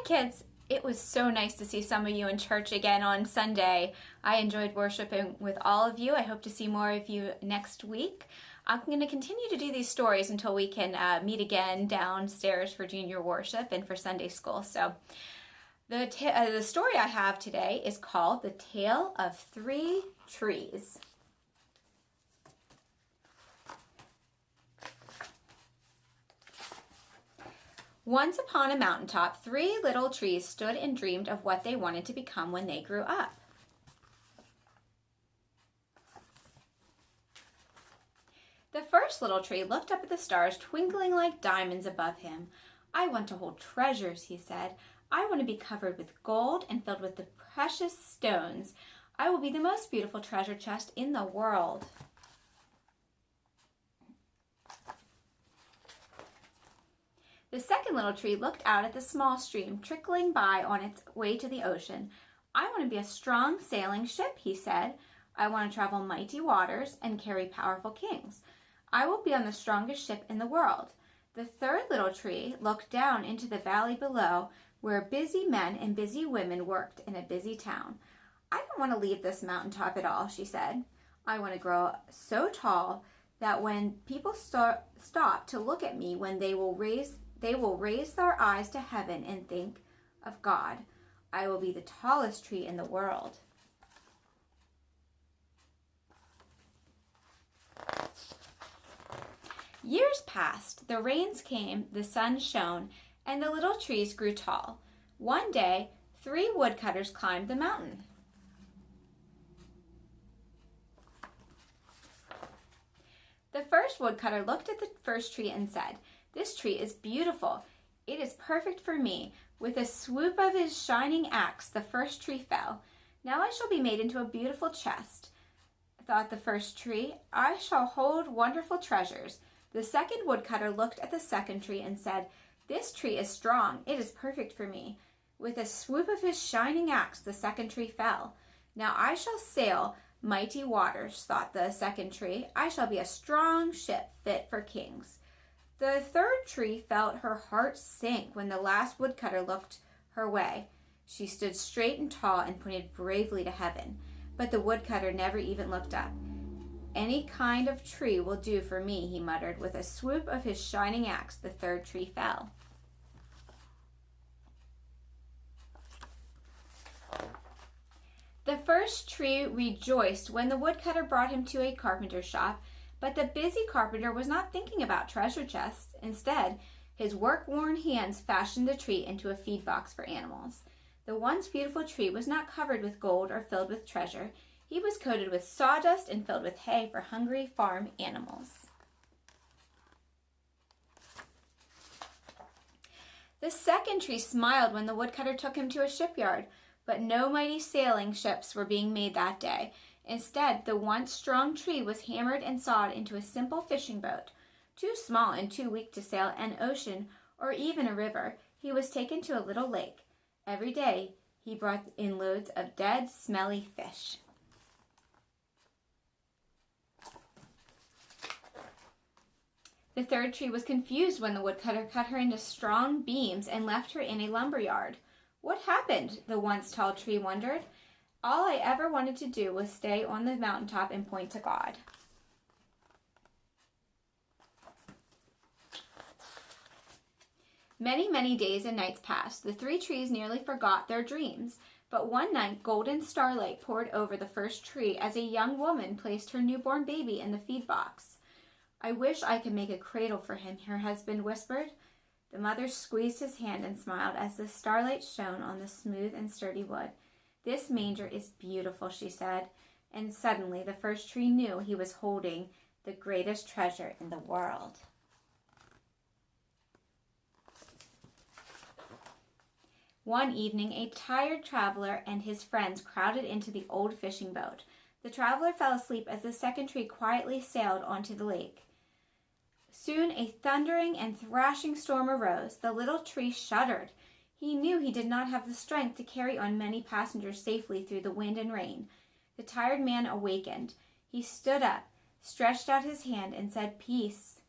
kids. It was so nice to see some of you in church again on Sunday. I enjoyed worshiping with all of you. I hope to see more of you next week. I'm going to continue to do these stories until we can meet again downstairs for junior worship and for Sunday school. So the story I have today is called The Tale of Three Trees. Once upon a mountaintop, three little trees stood and dreamed of what they wanted to become when they grew up. The first little tree looked up at the stars twinkling like diamonds above him. "I want to hold treasures," he said. "I want to be covered with gold and filled with the precious stones. I will be the most beautiful treasure chest in the world." The second little tree looked out at the small stream trickling by on its way to the ocean. "I want to be a strong sailing ship," he said. "I want to travel mighty waters and carry powerful kings. I will be on the strongest ship in the world." The third little tree looked down into the valley below, where busy men and busy women worked in a busy town. "I don't want to leave this mountaintop at all," she said. "I want to grow so tall that when people stop to look at me, they will raise their eyes to heaven and think of God. I will be the tallest tree in the world." Years passed, the rains came, the sun shone, and the little trees grew tall. One day, three woodcutters climbed the mountain. The first woodcutter looked at the first tree and said, "This tree is beautiful. It is perfect for me." With a swoop of his shining axe, the first tree fell. "Now I shall be made into a beautiful chest," thought the first tree. "I shall hold wonderful treasures." The second woodcutter looked at the second tree and said, "This tree is strong. It is perfect for me." With a swoop of his shining axe, the second tree fell. "Now I shall sail mighty waters," thought the second tree. "I shall be a strong ship fit for kings." The third tree felt her heart sink when the last woodcutter looked her way. She stood straight and tall and pointed bravely to heaven. But the woodcutter never even looked up. "Any kind of tree will do for me," he muttered. With a swoop of his shining axe, the third tree fell. The first tree rejoiced when the woodcutter brought him to a carpenter's shop. But the busy carpenter was not thinking about treasure chests. Instead, his work-worn hands fashioned the tree into a feed box for animals. The once beautiful tree was not covered with gold or filled with treasure. He was coated with sawdust and filled with hay for hungry farm animals. The second tree smiled when the woodcutter took him to a shipyard, but no mighty sailing ships were being made that day. Instead, the once strong tree was hammered and sawed into a simple fishing boat. Too small and too weak to sail an ocean or even a river, he was taken to a little lake. Every day, he brought in loads of dead, smelly fish. The third tree was confused when the woodcutter cut her into strong beams and left her in a lumber yard. "What happened?" the once tall tree wondered. "All I ever wanted to do was stay on the mountaintop and point to God." Many, many days and nights passed. The three trees nearly forgot their dreams. But one night, golden starlight poured over the first tree as a young woman placed her newborn baby in the feed box. "I wish I could make a cradle for him," her husband whispered. The mother squeezed his hand and smiled as the starlight shone on the smooth and sturdy wood. "This manger is beautiful," she said, and suddenly the first tree knew he was holding the greatest treasure in the world. One evening, a tired traveler and his friends crowded into the old fishing boat. The traveler fell asleep as the second tree quietly sailed onto the lake. Soon a thundering and thrashing storm arose. The little tree shuddered. He knew he did not have the strength to carry on many passengers safely through the wind and rain. The tired man awakened. He stood up, stretched out his hand, and said, "Peace."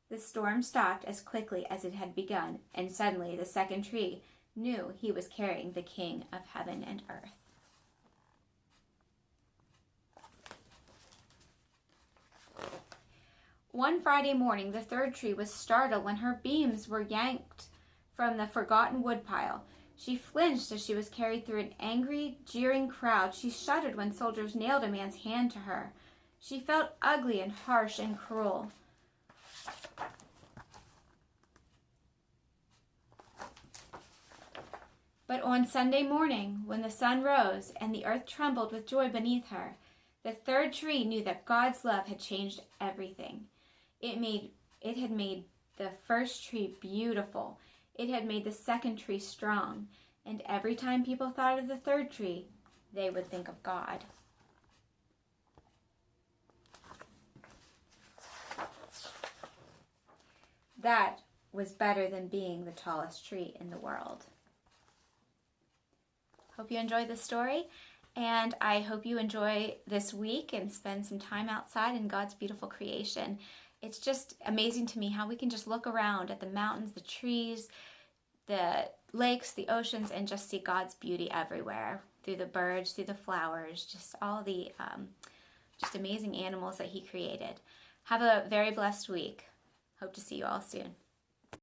The storm stopped as quickly as it had begun, and suddenly the second tree knew he was carrying the King of heaven and earth. One Friday morning, the third tree was startled when her beams were yanked from the forgotten woodpile. She flinched as she was carried through an angry, jeering crowd. She shuddered when soldiers nailed a man's hand to her. She felt ugly and harsh and cruel. But on Sunday morning, when the sun rose and the earth trembled with joy beneath her, the third tree knew that God's love had changed everything. It had made the first tree beautiful. It had made the second tree strong. And every time people thought of the third tree, they would think of God. That was better than being the tallest tree in the world. Hope you enjoyed the story, and I hope you enjoy this week and spend some time outside in God's beautiful creation. It's just amazing to me how we can just look around at the mountains, the trees, the lakes, the oceans, and just see God's beauty everywhere, through the birds, through the flowers, just all the just amazing animals that he created. Have a very blessed week. Hope to see you all soon.